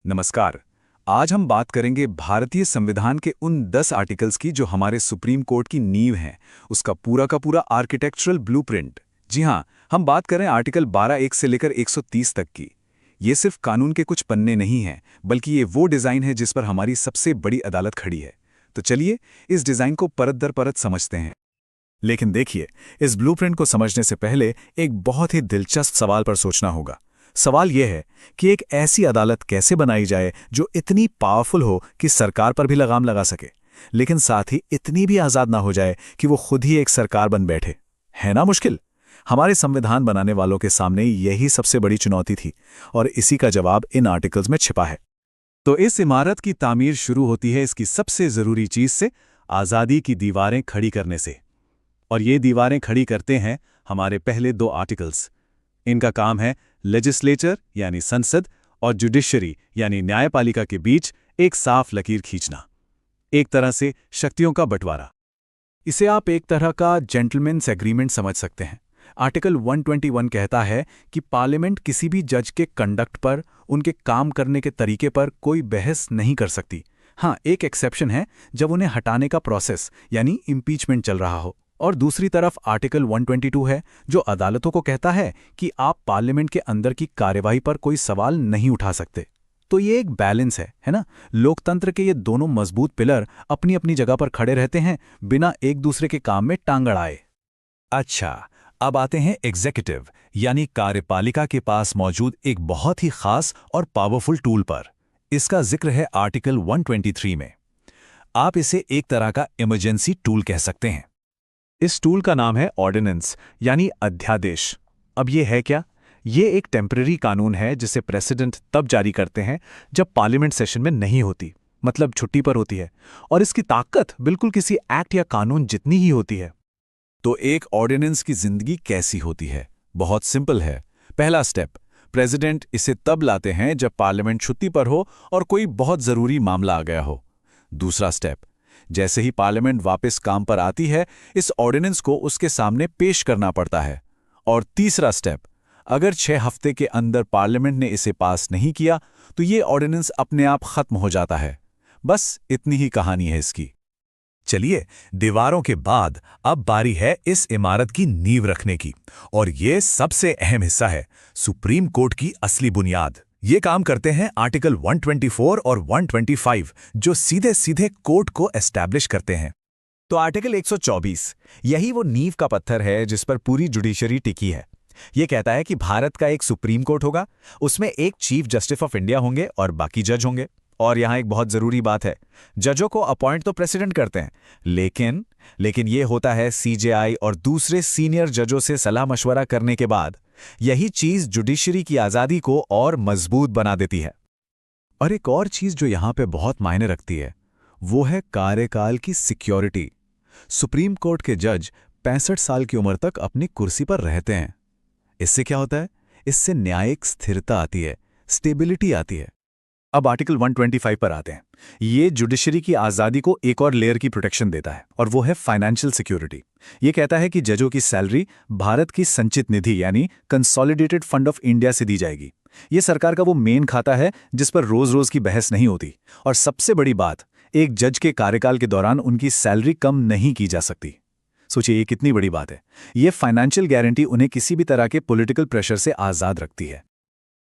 नमस्कार। आज हम बात करेंगे भारतीय संविधान के उन 10 आर्टिकल्स की जो हमारे सुप्रीम कोर्ट की नींव हैं, उसका पूरा का पूरा आर्किटेक्चरल ब्लूप्रिंट। जी हाँ, हम बात करें आर्टिकल 12(1) से लेकर 130 तक की। ये सिर्फ कानून के कुछ पन्ने नहीं हैं, बल्कि ये वो डिज़ाइन है जिस पर हमारी सबसे बड़ी अदालत खड़ी है। तो चलिए इस डिज़ाइन को परत दर परत समझते हैं। लेकिन देखिए, इस ब्लूप्रिंट को समझने से पहले एक बहुत ही दिलचस्प सवाल पर सोचना होगा। सवाल यह है कि एक ऐसी अदालत कैसे बनाई जाए जो इतनी पावरफुल हो कि सरकार पर भी लगाम लगा सके, लेकिन साथ ही इतनी भी आज़ाद ना हो जाए कि वो खुद ही एक सरकार बन बैठे। है ना मुश्किल? हमारे संविधान बनाने वालों के सामने यही सबसे बड़ी चुनौती थी, और इसी का जवाब इन आर्टिकल्स में छिपा है। तो इस इमारत की तामीर शुरू होती है इसकी सबसे ज़रूरी चीज़ से, आज़ादी की दीवारें खड़ी करने से। और ये दीवारें खड़ी करते हैं हमारे पहले 2 आर्टिकल्स। इनका काम है लेजिस्लेचर यानी संसद और जुडिशरी यानी न्यायपालिका के बीच एक साफ लकीर खींचना, एक तरह से शक्तियों का बंटवारा। इसे आप एक तरह का जेंटलमैन्स एग्रीमेंट समझ सकते हैं। आर्टिकल 121 कहता है कि पार्लियामेंट किसी भी जज के कंडक्ट पर, उनके काम करने के तरीके पर कोई बहस नहीं कर सकती। हाँ, एक एक्सेप्शन है, जब उन्हें हटाने का प्रोसेस यानी इम्पीचमेंट चल रहा हो। और दूसरी तरफ आर्टिकल 122 है, जो अदालतों को कहता है कि आप पार्लियामेंट के अंदर की कार्यवाही पर कोई सवाल नहीं उठा सकते। तो ये एक बैलेंस है ना? लोकतंत्र के ये दोनों मजबूत पिलर अपनी अपनी जगह पर खड़े रहते हैं, बिना एक दूसरे के काम में टांग अड़ाए। अच्छा, अब आते हैं एग्जीक्यूटिव यानी कार्यपालिका के पास मौजूद एक बहुत ही खास और पावरफुल टूल पर। इसका जिक्र है आर्टिकल 123 में। आप इसे एक तरह का इमरजेंसी टूल कह सकते हैं। इस टूल का नाम है ऑर्डिनेंस यानी अध्यादेश। अब ये है क्या? ये एक टेम्परेरी कानून है जिसे प्रेसिडेंट तब जारी करते हैं जब पार्लियामेंट सेशन में नहीं होती, मतलब छुट्टी पर होती है, और इसकी ताकत बिल्कुल किसी एक्ट या कानून जितनी ही होती है। तो एक ऑर्डिनेंस की जिंदगी कैसी होती है? बहुत सिंपल है। पहला स्टेप, प्रेसिडेंट इसे तब लाते हैं जब पार्लियामेंट छुट्टी पर हो और कोई बहुत जरूरी मामला आ गया हो। दूसरा स्टेप, जैसे ही पार्लियामेंट वापस काम पर आती है, इस ऑर्डिनेंस को उसके सामने पेश करना पड़ता है। और तीसरा स्टेप, अगर 6 हफ्ते के अंदर पार्लियामेंट ने इसे पास नहीं किया तो ये ऑर्डिनेंस अपने आप खत्म हो जाता है। बस इतनी ही कहानी है इसकी। चलिए, दीवारों के बाद अब बारी है इस इमारत की नींव रखने की, और ये सबसे अहम हिस्सा है, सुप्रीम कोर्ट की असली बुनियाद। ये काम करते हैं आर्टिकल 124 और 125, जो सीधे सीधे कोर्ट को एस्टैब्लिश करते हैं। तो आर्टिकल 124, यही वो नींव का पत्थर है जिस पर पूरी जुडिशरी टिकी है। ये कहता है कि भारत का एक सुप्रीम कोर्ट होगा, उसमें एक चीफ जस्टिस ऑफ इंडिया होंगे और बाकी जज होंगे। और यहाँ एक बहुत जरूरी बात है, जजों को अपॉइंट तो प्रेसिडेंट करते हैं, लेकिन ये होता है सीजेआई और दूसरे सीनियर जजों से सलाह मशवरा करने के बाद। यही चीज जुडिशरी की आजादी को और मजबूत बना देती है। और एक और चीज जो यहां पे बहुत मायने रखती है, वो है कार्यकाल की सिक्योरिटी। सुप्रीम कोर्ट के जज 65 साल की उम्र तक अपनी कुर्सी पर रहते हैं। इससे क्या होता है? इससे न्यायिक स्थिरता आती है, स्टेबिलिटी आती है। अब आर्टिकल 125 पर आते हैं। ये जुडिशरी की आज़ादी को एक और लेयर की प्रोटेक्शन देता है, और वो है फाइनेंशियल सिक्योरिटी। ये कहता है कि जजों की सैलरी भारत की संचित निधि यानी कंसोलिडेटेड फंड ऑफ इंडिया से दी जाएगी। ये सरकार का वो मेन खाता है जिस पर रोज रोज की बहस नहीं होती। और सबसे बड़ी बात, एक जज के कार्यकाल के दौरान उनकी सैलरी कम नहीं की जा सकती। सोचिए, ये कितनी बड़ी बात है। ये फाइनेंशियल गारंटी उन्हें किसी भी तरह के पॉलिटिकल प्रेशर से आज़ाद रखती है।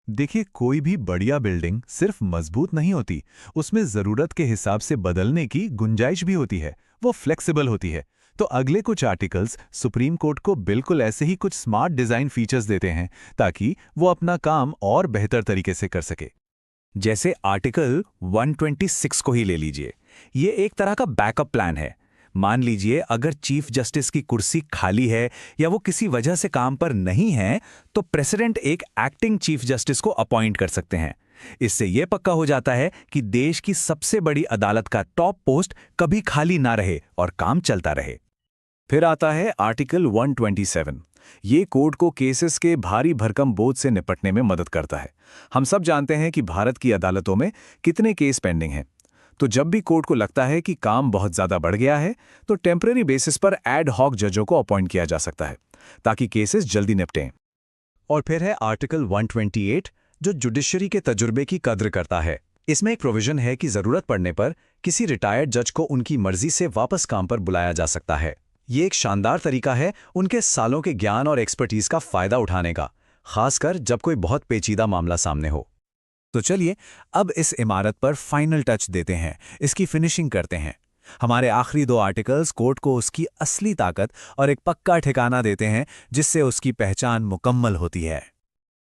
देखिए, कोई भी बढ़िया बिल्डिंग सिर्फ मजबूत नहीं होती, उसमें जरूरत के हिसाब से बदलने की गुंजाइश भी होती है, वो फ्लेक्सिबल होती है। तो अगले कुछ आर्टिकल्स सुप्रीम कोर्ट को बिल्कुल ऐसे ही कुछ स्मार्ट डिजाइन फीचर्स देते हैं ताकि वो अपना काम और बेहतर तरीके से कर सके। जैसे आर्टिकल 126 को ही ले लीजिए। ये एक तरह का बैकअप प्लान है। मान लीजिए अगर चीफ जस्टिस की कुर्सी खाली है या वो किसी वजह से काम पर नहीं है, तो प्रेसिडेंट एक एक्टिंग चीफ जस्टिस को अपॉइंट कर सकते हैं। इससे यह पक्का हो जाता है कि देश की सबसे बड़ी अदालत का टॉप पोस्ट कभी खाली ना रहे और काम चलता रहे। फिर आता है आर्टिकल 127। ये कोर्ट को केसेस के भारी भरकम बोझ से निपटने में मदद करता है। हम सब जानते हैं कि भारत की अदालतों में कितने केस पेंडिंग हैं। तो जब भी कोर्ट को लगता है कि काम बहुत ज्यादा बढ़ गया है, तो टेम्परेरी बेसिस पर एड हॉक जजों को अपॉइंट किया जा सकता है ताकि केसेस जल्दी निपटें। और फिर है आर्टिकल 128, जो जुडिशरी के तजुर्बे की कद्र करता है। इसमें एक प्रोविजन है कि जरूरत पड़ने पर किसी रिटायर्ड जज को उनकी मर्जी से वापस काम पर बुलाया जा सकता है। ये एक शानदार तरीका है उनके सालों के ज्ञान और एक्सपर्टीज का फायदा उठाने का, खासकर जब कोई बहुत पेचीदा मामला सामने हो। तो चलिए अब इस इमारत पर फाइनल टच देते हैं, इसकी फिनिशिंग करते हैं। हमारे आखिरी 2 आर्टिकल्स कोर्ट को उसकी असली ताकत और एक पक्का ठिकाना देते हैं जिससे उसकी पहचान मुकम्मल होती है।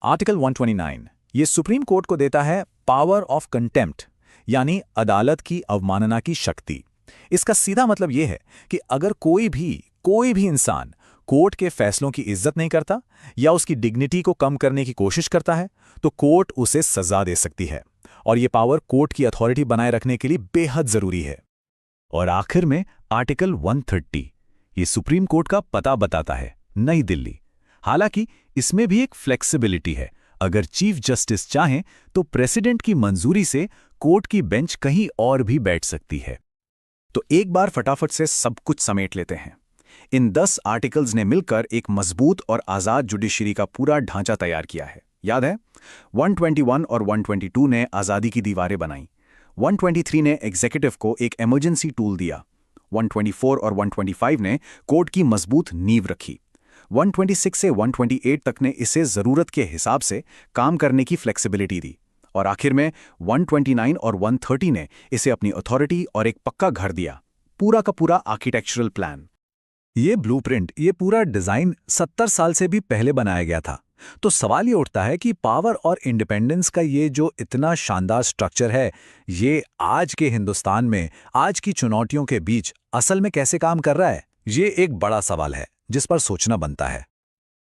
आर्टिकल 129 ये सुप्रीम कोर्ट को देता है पावर ऑफ कंटेम्प्ट, यानी अदालत की अवमानना की शक्ति। इसका सीधा मतलब यह है कि अगर कोई भी इंसान कोर्ट के फैसलों की इज्जत नहीं करता या उसकी डिग्निटी को कम करने की कोशिश करता है तो कोर्ट उसे सजा दे सकती है, और यह पावर कोर्ट की अथॉरिटी बनाए रखने के लिए बेहद जरूरी है। और आखिर में आर्टिकल 130 ये सुप्रीम कोर्ट का पता बताता है, नई दिल्ली। हालांकि इसमें भी एक फ्लेक्सिबिलिटी है, अगर चीफ जस्टिस चाहें तो प्रेसिडेंट की मंजूरी से कोर्ट की बेंच कहीं और भी बैठ सकती है। तो एक बार फटाफट से सब कुछ समेट लेते हैं। इन 10 आर्टिकल्स ने मिलकर एक मजबूत और आज़ाद जुडिशरी का पूरा ढांचा तैयार किया है। याद है, 121 और 122 ने आज़ादी की दीवारें बनाई, 123 ने एग्जीक्यूटिव को एक इमरजेंसी टूल दिया, 124 और 125 ने कोर्ट की मजबूत नींव रखी, 126 से 128 तक ने इसे ज़रूरत के हिसाब से काम करने की फ्लेक्सिबिलिटी दी, और आखिर में 129 और 130 ने इसे अपनी अथॉरिटी और एक पक्का घर दिया, पूरा का पूरा आर्किटेक्चरल प्लान। ये ब्लूप्रिंट, ये पूरा डिज़ाइन 70 साल से भी पहले बनाया गया था। तो सवाल ये उठता है कि पावर और इंडिपेंडेंस का ये जो इतना शानदार स्ट्रक्चर है, ये आज के हिंदुस्तान में, आज की चुनौतियों के बीच असल में कैसे काम कर रहा है? ये एक बड़ा सवाल है जिस पर सोचना बनता है।